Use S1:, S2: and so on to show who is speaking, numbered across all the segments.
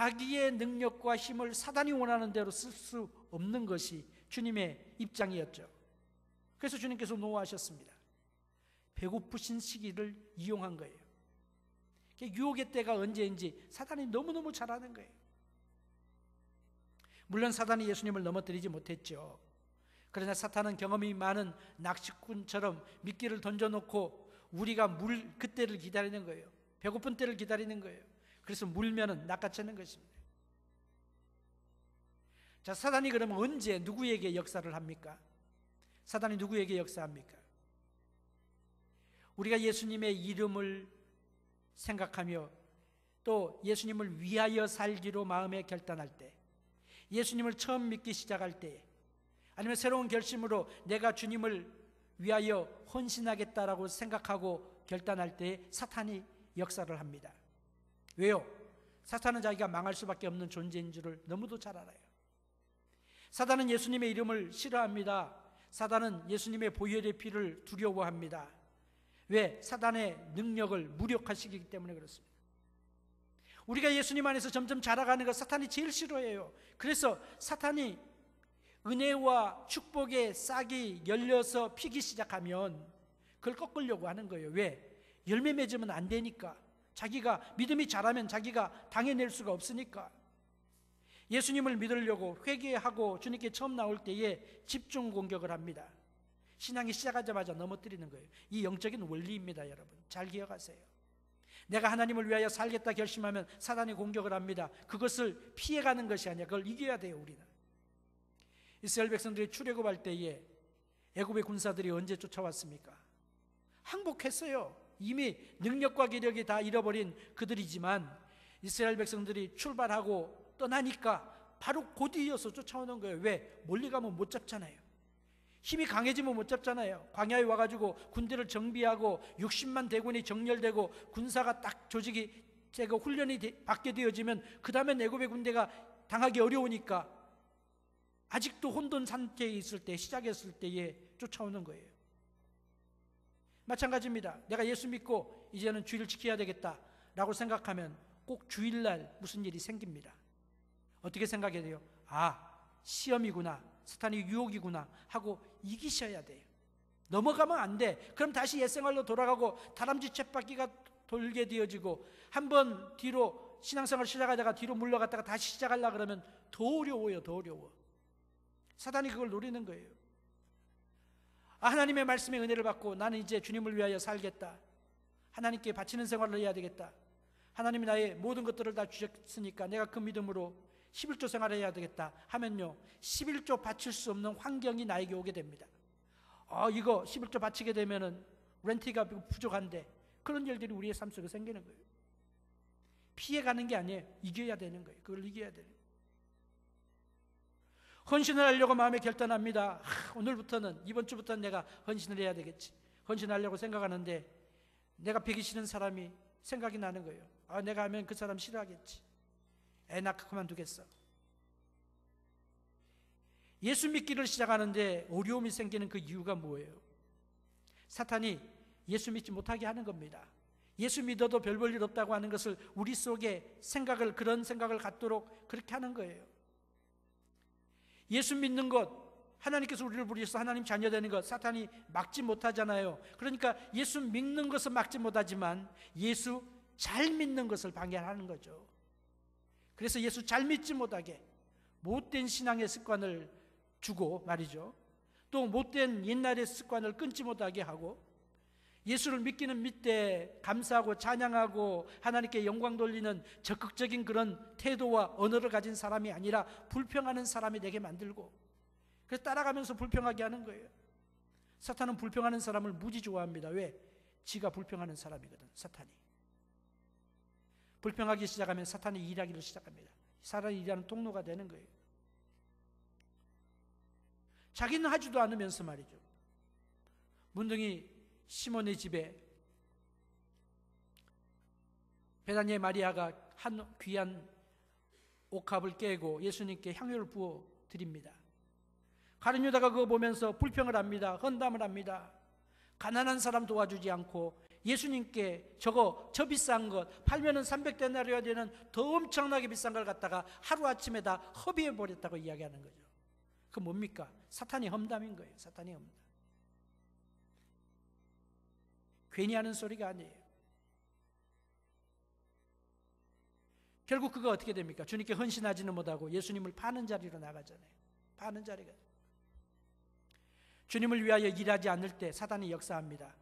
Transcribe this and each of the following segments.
S1: 자기의 능력과 힘을 사단이 원하는 대로 쓸 수 없는 것이 주님의 입장이었죠. 그래서 주님께서 노하셨습니다. 배고프신 시기를 이용한 거예요. 유혹의 때가 언제인지 사단이 너무너무 잘 아는 거예요. 물론 사단이 예수님을 넘어뜨리지 못했죠. 그러나 사탄은 경험이 많은 낚시꾼처럼 미끼를 던져놓고 우리가 물 그때를 기다리는 거예요. 배고픈 때를 기다리는 거예요. 그래서 물면은 낚아채는 것입니다. 자, 사단이 그러면 언제 누구에게 역사를 합니까? 사단이 누구에게 역사합니까? 우리가 예수님의 이름을 생각하며 또 예수님을 위하여 살기로 마음에 결단할 때, 예수님을 처음 믿기 시작할 때, 아니면 새로운 결심으로 내가 주님을 위하여 헌신하겠다라고 생각하고 결단할 때 사탄이 역사를 합니다. 왜요? 사탄은 자기가 망할 수밖에 없는 존재인 줄을 너무도 잘 알아요. 사단은 예수님의 이름을 싫어합니다. 사단은 예수님의 보혈의 피를 두려워합니다. 왜? 사단의 능력을 무력화시키기 때문에 그렇습니다. 우리가 예수님 안에서 점점 자라가는 것 사탄이 제일 싫어해요. 그래서 사탄이 은혜와 축복의 싹이 열려서 피기 시작하면 그걸 꺾으려고 하는 거예요. 왜? 열매 맺으면 안 되니까. 자기가 믿음이 자라면 자기가 당해낼 수가 없으니까. 예수님을 믿으려고 회개하고 주님께 처음 나올 때에 집중 공격을 합니다. 신앙이 시작하자마자 넘어뜨리는 거예요. 이 영적인 원리입니다. 여러분 잘 기억하세요. 내가 하나님을 위하여 살겠다 결심하면 사단이 공격을 합니다. 그것을 피해가는 것이 아니라 그걸 이겨야 돼요. 우리는 이스라엘 백성들이 출애굽할 때에 애굽의 군사들이 언제 쫓아왔습니까? 항복했어요. 이미 능력과 기력이 다 잃어버린 그들이지만 이스라엘 백성들이 출발하고 떠나니까 바로 곧 이어서 쫓아오는 거예요. 왜? 멀리 가면 못 잡잖아요. 힘이 강해지면 못 잡잖아요. 광야에 와가지고 군대를 정비하고 60만 대군이 정렬되고 군사가 딱 조직이 제가 훈련이 받게 되어지면 그 다음에 애굽의 군대가 당하기 어려우니까 아직도 혼돈 상태에 있을 때, 시작했을 때에 쫓아오는 거예요. 마찬가지입니다. 내가 예수 믿고 이제는 주의를 지켜야 되겠다라고 생각하면 꼭 주일날 무슨 일이 생깁니다. 어떻게 생각해야 돼요? 아, 시험이구나, 사탄의 유혹이구나 하고 이기셔야 돼요. 넘어가면 안 돼. 그럼 다시 옛생활로 돌아가고 다람쥐 쳇바퀴가 돌게 되어지고 한번 뒤로 신앙생활 시작하다가 뒤로 물러갔다가 다시 시작하려고 그러면 더 어려워요. 더 어려워. 사단이 그걸 노리는 거예요. 하나님의 말씀의 은혜를 받고 나는 이제 주님을 위하여 살겠다, 하나님께 바치는 생활을 해야 되겠다, 하나님이 나의 모든 것들을 다 주셨으니까 내가 그 믿음으로 11조 생활을 해야 되겠다 하면요, 11조 바칠 수 없는 환경이 나에게 오게 됩니다. 이거 11조 바치게 되면은 렌트가 부족한데, 그런 일들이 우리의 삶 속에 생기는 거예요. 피해가는 게 아니에요. 이겨야 되는 거예요. 그걸 이겨야 되는 거예요. 헌신을 하려고 마음에 결단합니다. 오늘부터는, 이번 주부터는 내가 헌신을 해야 되겠지. 헌신하려고 생각하는데 내가 배기 싫은 사람이 생각이 나는 거예요. 내가 하면 그 사람 싫어하겠지. 나 그만두겠어. 예수 믿기를 시작하는데 어려움이 생기는 그 이유가 뭐예요? 사탄이 예수 믿지 못하게 하는 겁니다. 예수 믿어도 별 볼 일 없다고 하는 것을 우리 속에 그런 생각을 갖도록 그렇게 하는 거예요. 예수 믿는 것, 하나님께서 우리를 부르셔서 하나님 자녀 되는 것 사탄이 막지 못하잖아요. 그러니까 예수 믿는 것은 막지 못하지만 예수 잘 믿는 것을 방해하는 거죠. 그래서 예수 잘 믿지 못하게 못된 신앙의 습관을 주고 말이죠. 또 못된 옛날의 습관을 끊지 못하게 하고, 예수를 믿기는 믿되 감사하고 찬양하고 하나님께 영광 돌리는 적극적인 그런 태도와 언어를 가진 사람이 아니라 불평하는 사람이 되게 만들고, 그래서 따라가면서 불평하게 하는 거예요. 사탄은 불평하는 사람을 무지 좋아합니다. 왜? 지가 불평하는 사람이거든. 사탄이 불평하기 시작하면 사탄이 일하기를 시작합니다. 사탄이 일하는 통로가 되는 거예요. 자기는 하지도 않으면서 말이죠. 문둥이 시몬의 집에 베다니의 마리아가 한 귀한 옥합을 깨고 예수님께 향유를 부어 드립니다. 가룟 유다가 그거 보면서 불평을 합니다. 헌담을 합니다. 가난한 사람 도와주지 않고 예수님께 저 비싼 것 팔면은 300데나리가 되는 더 엄청나게 비싼 걸 갖다가 하루아침에 다 허비해 버렸다고 이야기하는 거죠. 그 뭡니까? 사탄이 험담인 거예요. 사탄이 험담. 괜히 하는 소리가 아니에요. 결국 그거 어떻게 됩니까? 주님께 헌신하지는 못하고 예수님을 파는 자리로 나가잖아요. 파는 자리가. 주님을 위하여 일하지 않을 때 사탄이 역사합니다.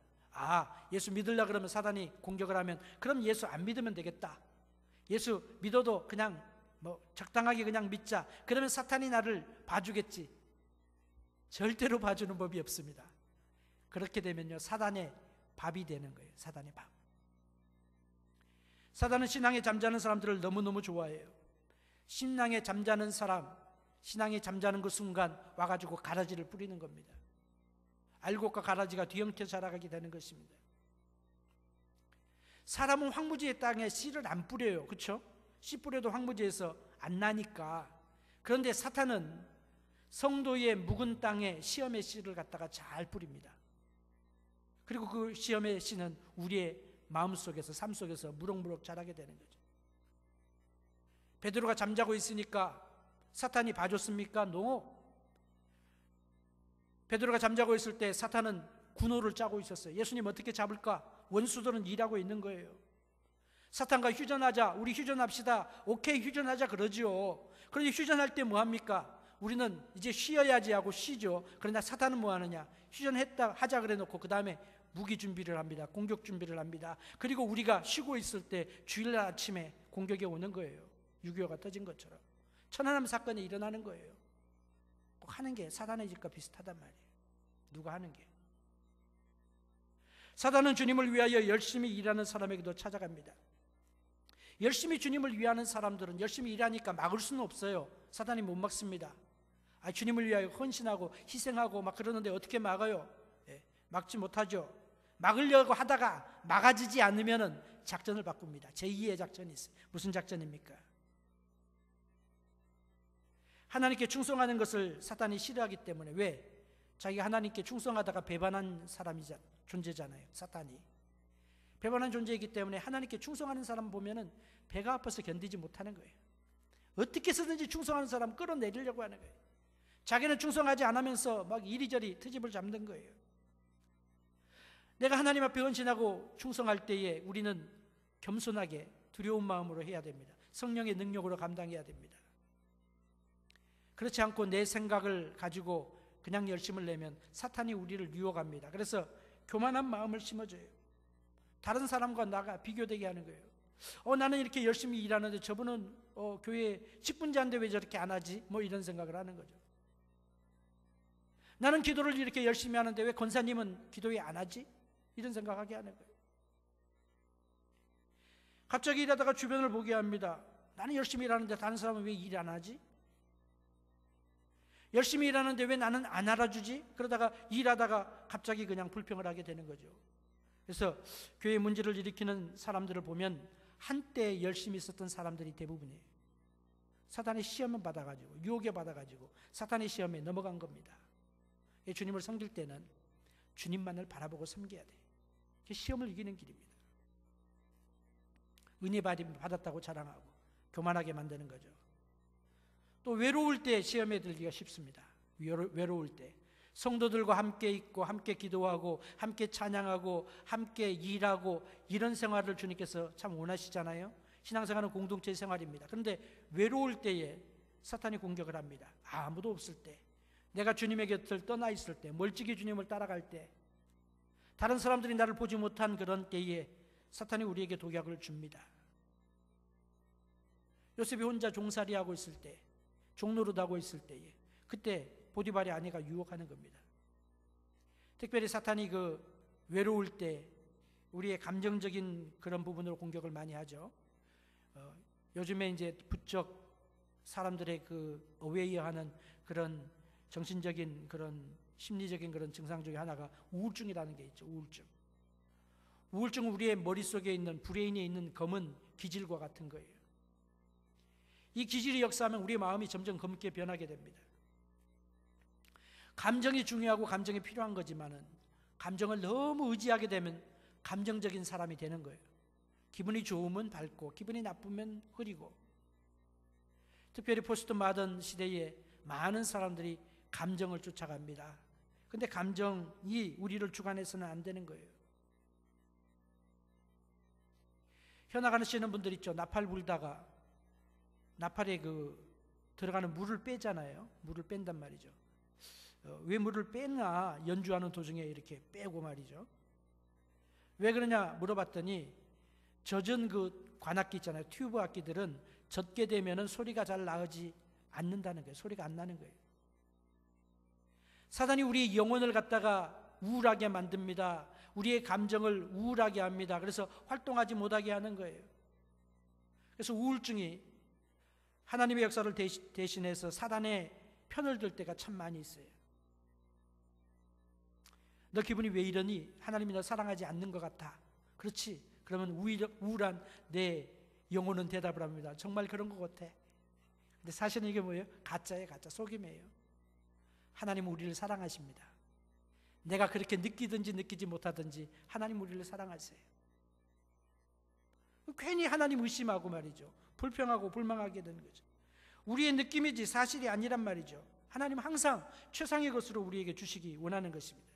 S1: 예수 믿으려 그러면 사탄이 공격을 하면 그럼 예수 안 믿으면 되겠다. 예수 믿어도 그냥 적당하게 그냥 믿자. 그러면 사탄이 나를 봐주겠지. 절대로 봐주는 법이 없습니다. 그렇게 되면요, 사단의 밥이 되는 거예요. 사단의 밥. 사단은 신앙에 잠자는 사람들을 너무너무 좋아해요. 신앙에 잠자는 사람, 신앙에 잠자는 그 순간 와가지고 가라지를 뿌리는 겁니다. 알곡과 가라지가 뒤엉켜 자라가게 되는 것입니다. 사람은 황무지의 땅에 씨를 안 뿌려요. 그렇죠? 씨 뿌려도 황무지에서 안 나니까. 그런데 사탄은 성도의 묵은 땅에 시험의 씨를 갖다가 잘 뿌립니다. 그리고 그 시험의 씨는 우리의 마음속에서, 삶 속에서 무럭무럭 자라게 되는 거죠. 베드로가 잠자고 있으니까 사탄이 봐줬습니까? 노. 베드로가 잠자고 있을 때 사탄은 군호를 짜고 있었어요. 예수님 어떻게 잡을까? 원수들은 일하고 있는 거예요. 사탄과 휴전하자, 우리 휴전합시다. 오케이, 휴전하자 그러지요. 그런데 휴전할 때 뭐합니까? 우리는 이제 쉬어야지 하고 쉬죠. 그러나 사탄은 뭐하느냐? 휴전했다 하자 그래 놓고 그 다음에 무기 준비를 합니다. 공격 준비를 합니다. 그리고 우리가 쉬고 있을 때 주일날 아침에 공격이 오는 거예요. 6.25가 터진 것처럼 천안함 사건이 일어나는 거예요. 꼭 하는 게 사단의 짓과 비슷하단 말이에요. 누가 하는 게. 사단은 주님을 위하여 열심히 일하는 사람에게도 찾아갑니다. 열심히 주님을 위하는 사람들은 열심히 일하니까 막을 수는 없어요. 사단이 못 막습니다. 주님을 위하여 헌신하고 희생하고 막 그러는데 어떻게 막아요? 막지 못하죠. 막으려고 하다가 막아지지 않으면 작전을 바꿉니다. 제2의 작전이 있어요. 무슨 작전입니까? 하나님께 충성하는 것을 사탄이 싫어하기 때문에. 왜? 자기가 하나님께 충성하다가 배반한 존재잖아요. 사탄이 배반한 존재이기 때문에 하나님께 충성하는 사람 보면은 배가 아파서 견디지 못하는 거예요. 어떻게 해서든지 충성하는 사람 끌어내리려고 하는 거예요. 자기는 충성하지 않으면서 막 이리저리 트집을 잡는 거예요. 내가 하나님 앞에 헌신하고 충성할 때에 우리는 겸손하게 두려운 마음으로 해야 됩니다. 성령의 능력으로 감당해야 됩니다. 그렇지 않고 내 생각을 가지고 그냥 열심을 내면 사탄이 우리를 유혹합니다. 그래서 교만한 마음을 심어줘요. 다른 사람과 나가 비교되게 하는 거예요. 나는 이렇게 열심히 일하는데 저분은 교회 직분자인데 왜 저렇게 안 하지? 이런 생각을 하는 거죠. 나는 기도를 이렇게 열심히 하는데 왜 권사님은 기도회 안 하지? 이런 생각하게 하는 거예요. 갑자기 일하다가 주변을 보게 합니다. 나는 열심히 일하는데 다른 사람은 왜 일 안 하지? 열심히 일하는데 왜 나는 안 알아주지? 그러다가 일하다가 갑자기 그냥 불평을 하게 되는 거죠. 그래서 교회 문제를 일으키는 사람들을 보면 한때 열심히 있었던 사람들이 대부분이에요. 사탄의 시험을 받아가지고 유혹에 받아가지고 사탄의 시험에 넘어간 겁니다. 주님을 섬길 때는 주님만을 바라보고 섬겨야 돼. 시험을 이기는 길입니다. 은혜 받았다고 자랑하고 교만하게 만드는 거죠. 또 외로울 때 시험에 들기가 쉽습니다. 외로울 때 성도들과 함께 있고 함께 기도하고 함께 찬양하고 함께 일하고 이런 생활을 주님께서 참 원하시잖아요. 신앙생활은 공동체 생활입니다. 그런데 외로울 때에 사탄이 공격을 합니다. 아무도 없을 때, 내가 주님의 곁을 떠나 있을 때, 멀찍이 주님을 따라갈 때, 다른 사람들이 나를 보지 못한 그런 때에 사탄이 우리에게 독약을 줍니다. 요셉이 혼자 종살이하고 있을 때, 종노릇하고 있을 때에 그때 보디발의 아내가 유혹하는 겁니다. 특별히 사탄이 외로울 때 우리의 감정적인 그런 부분으로 공격을 많이 하죠. 요즘에 이제 부쩍 사람들의 어웨이어하는 그런 정신적인 그런 심리적인 그런 증상 중에 하나가 우울증이라는 게 있죠. 우울증은 우리의 머릿속에 있는 브레인에 있는 검은 기질과 같은 거예요. 이 기질이 역사하면 우리의 마음이 점점 검게 변하게 됩니다. 감정이 중요하고 감정이 필요한 거지만은 감정을 너무 의지하게 되면 감정적인 사람이 되는 거예요. 기분이 좋으면 밝고 기분이 나쁘면 흐리고. 특별히 포스트 모던 시대에 많은 사람들이 감정을 쫓아갑니다. 근데 감정이 우리를 주관해서는 안 되는 거예요. 현악 하시는 분들 있죠. 나팔 불다가 나팔에 들어가는 물을 빼잖아요. 물을 뺀단 말이죠. 왜 물을 빼나 연주하는 도중에 이렇게 빼고 말이죠. 왜 그러냐 물어봤더니 젖은 관악기 있잖아요. 튜브 악기들은 젖게 되면은 소리가 잘 나오지 않는다는 거예요. 소리가 안 나는 거예요. 사단이 우리 영혼을 갖다가 우울하게 만듭니다. 우리의 감정을 우울하게 합니다. 그래서 활동하지 못하게 하는 거예요. 그래서 우울증이 하나님의 역사를 대신해서 사단의 편을 들 때가 참 많이 있어요. 너 기분이 왜 이러니? 하나님이 너 사랑하지 않는 것 같아. 그렇지. 그러면 우울한 내 영혼은 대답을 합니다. 정말 그런 것 같아. 근데 사실은 이게 뭐예요? 가짜예요. 가짜. 속임이에요. 하나님은 우리를 사랑하십니다. 내가 그렇게 느끼든지 느끼지 못하든지 하나님 우리를 사랑하세요. 괜히 하나님 의심하고 말이죠. 불평하고 불망하게 되는 거죠. 우리의 느낌이지 사실이 아니란 말이죠. 하나님은 항상 최상의 것으로 우리에게 주시기 원하는 것입니다.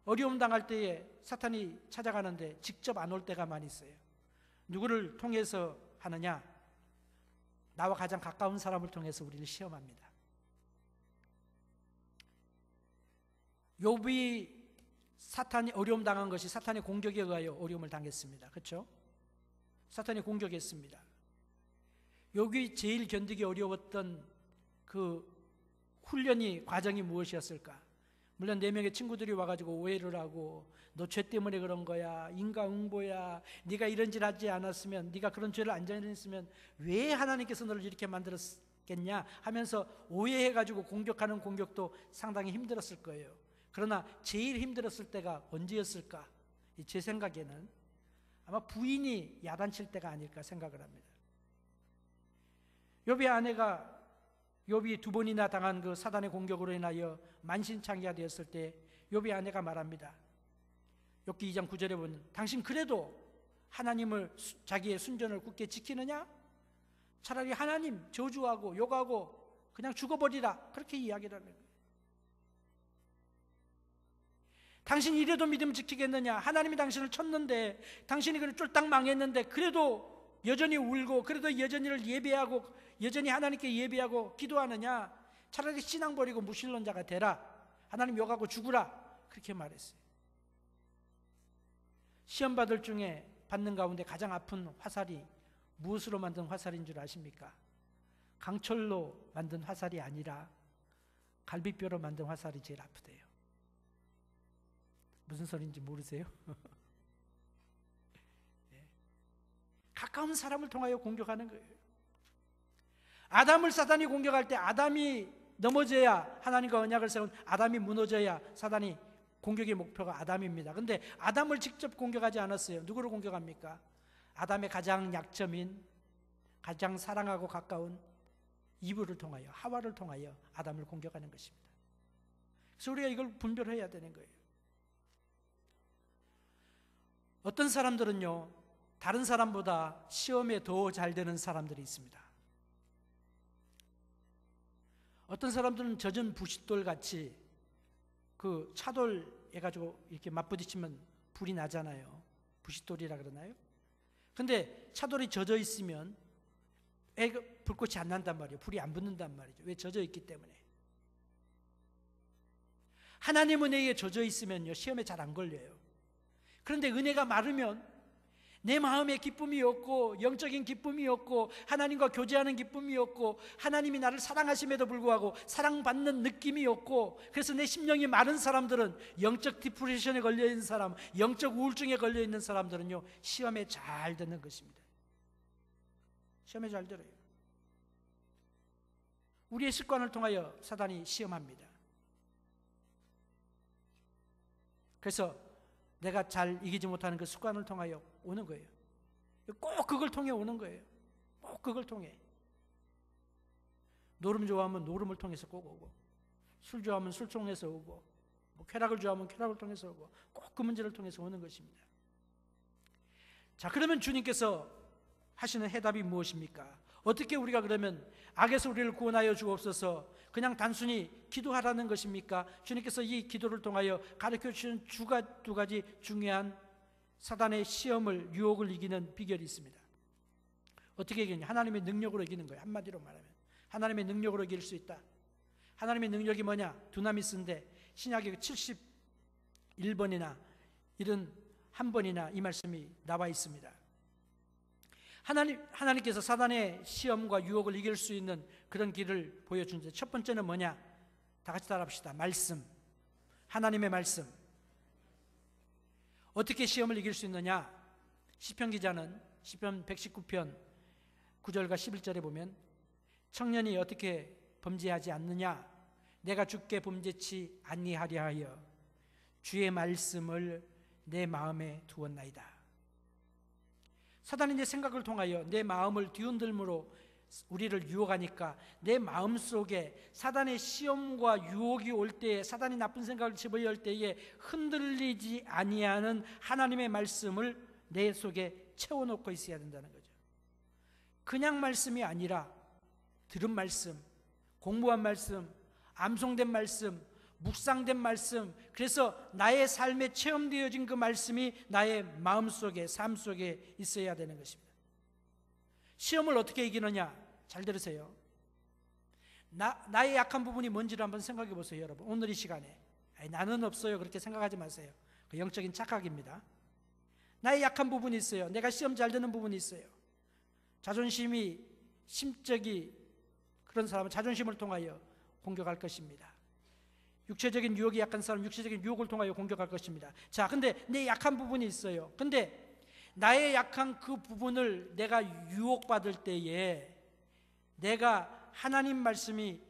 S1: 어려움 당할 때에 사탄이 찾아가는데 직접 안 올 때가 많이 있어요. 누구를 통해서 하느냐? 나와 가장 가까운 사람을 통해서 우리를 시험합니다. 욥이 사탄이 어려움 당한 것이 사탄의 공격에 의하여 어려움을 당했습니다. 그렇죠? 사탄이 공격했습니다. 욥이 제일 견디기 어려웠던 그 훈련이 과정이 무엇이었을까? 물론 4명의 친구들이 와가지고 오해를 하고 너 죄 때문에 그런 거야, 인과응보야, 네가 이런 짓 하지 않았으면, 네가 그런 죄를 안 저질렀으면 왜 하나님께서 너를 이렇게 만들었겠냐 하면서 오해해가지고 공격하는 공격도 상당히 힘들었을 거예요. 그러나 제일 힘들었을 때가 언제였을까? 제 생각에는 아마 부인이 야단칠 때가 아닐까 생각을 합니다. 욥의 아내가 욥이 2번이나 당한 그 사단의 공격으로 인하여 만신창이가 되었을 때 욥의 아내가 말합니다. 욥기 2장 9절에 보면 당신 그래도 하나님을 자기의 순전을 굳게 지키느냐? 차라리 하나님 저주하고 욕하고 그냥 죽어버리라. 그렇게 이야기를 하는 거예요. 당신이 이래도 믿음 지키겠느냐? 하나님이 당신을 쳤는데 당신이 그래 쫄딱 망했는데 그래도 여전히 울고 그래도 여전히를 예배하고 여전히 하나님께 예배하고 기도하느냐? 차라리 신앙 버리고 무신론자가 되라. 하나님 욕하고 죽으라. 그렇게 말했어요. 시험 받을 중에 받는 가운데 가장 아픈 화살이 무엇으로 만든 화살인 줄 아십니까? 강철로 만든 화살이 아니라 갈비뼈로 만든 화살이 제일 아프대요. 무슨 소리인지 모르세요? 네. 가까운 사람을 통하여 공격하는 거예요. 아담을 사단이 공격할 때 아담이 넘어져야, 하나님과 언약을 세운 아담이 무너져야 사단이 공격의 목표가 아담입니다. 그런데 아담을 직접 공격하지 않았어요. 누구를 공격합니까? 아담의 가장 약점인, 가장 사랑하고 가까운 이브를 통하여, 하와를 통하여 아담을 공격하는 것입니다. 그래서 우리가 이걸 분별해야 되는 거예요. 어떤 사람들은요, 다른 사람보다 시험에 더 잘 되는 사람들이 있습니다. 어떤 사람들은 젖은 부싯돌 같이 그 차돌 해가지고 이렇게 맞부딪히면 불이 나잖아요. 부싯돌이라 그러나요? 근데 차돌이 젖어 있으면 불꽃이 안 난단 말이에요. 불이 안 붙는단 말이죠. 왜? 젖어 있기 때문에. 하나님 은혜에 젖어 있으면요, 시험에 잘 안 걸려요. 그런데 은혜가 마르면 내 마음에 기쁨이 없고 영적인 기쁨이 없고 하나님과 교제하는 기쁨이 없고 하나님이 나를 사랑하심에도 불구하고 사랑받는 느낌이 없고, 그래서 내 심령이 마른 사람들은, 영적 디프레션에 걸려있는 사람, 영적 우울증에 걸려있는 사람들은요, 시험에 잘 듣는 것입니다. 시험에 잘 들어요. 우리의 습관을 통하여 사단이 시험합니다. 그래서 내가 잘 이기지 못하는 그 습관을 통하여 오는 거예요. 꼭 그걸 통해 오는 거예요. 꼭 그걸 통해. 노름 좋아하면 노름을 통해서 꼭 오고, 술 좋아하면 술 통해서 오고, 뭐 쾌락을 좋아하면 쾌락을 통해서 오고 꼭 그 문제를 통해서 오는 것입니다. 자, 그러면 주님께서 하시는 해답이 무엇입니까? 어떻게 우리가 그러면 악에서 우리를 구원하여 주옵소서 그냥 단순히 기도하라는 것입니까? 주님께서 이 기도를 통하여 가르쳐 주시는 두 가지 중요한 사단의 시험을, 유혹을 이기는 비결이 있습니다. 어떻게 이기느냐? 하나님의 능력으로 이기는 거예요. 한마디로 말하면 하나님의 능력으로 이길 수 있다. 하나님의 능력이 뭐냐? 두나미스인데 신약의 71번이나 71번이나 이 말씀이 나와 있습니다. 하나님께서 사단의 시험과 유혹을 이길 수 있는 그런 길을 보여준 첫 번째는 뭐냐? 다 같이 따라합시다. 말씀. 하나님의 말씀. 어떻게 시험을 이길 수 있느냐? 시편 기자는 시편 119편 9절과 11절에 보면 청년이 어떻게 범죄하지 않느냐? 내가 주께 범죄치 아니하려 하여 주의 말씀을 내 마음에 두었나이다. 사단이 내 생각을 통하여 내 마음을 뒤흔들므로 우리를 유혹하니까 내 마음속에 사단의 시험과 유혹이 올 때에, 사단이 나쁜 생각을 집어넣을 때에 흔들리지 아니하는 하나님의 말씀을 내 속에 채워놓고 있어야 된다는 거죠. 그냥 말씀이 아니라 들은 말씀, 공부한 말씀, 암송된 말씀, 묵상된 말씀, 그래서 나의 삶에 체험되어진 그 말씀이 나의 마음속에, 삶 속에 있어야 되는 것입니다. 시험을 어떻게 이기느냐? 잘 들으세요. 나의 약한 부분이 뭔지를 한번 생각해 보세요, 여러분. 오늘 이 시간에 나는 없어요 그렇게 생각하지 마세요. 그 영적인 착각입니다. 나의 약한 부분이 있어요. 내가 시험 잘 되는 부분이 있어요. 자존심이, 심적이 그런 사람은 자존심을 통하여 공격할 것입니다. 육체적인 유혹이 약한 사람은 육체적인 유혹을 통하여 공격할 것입니다. 자, 근데 내 약한 부분이 있어요. 근데 나의 약한 그 부분을 내가 유혹받을 때에 내가 하나님 말씀이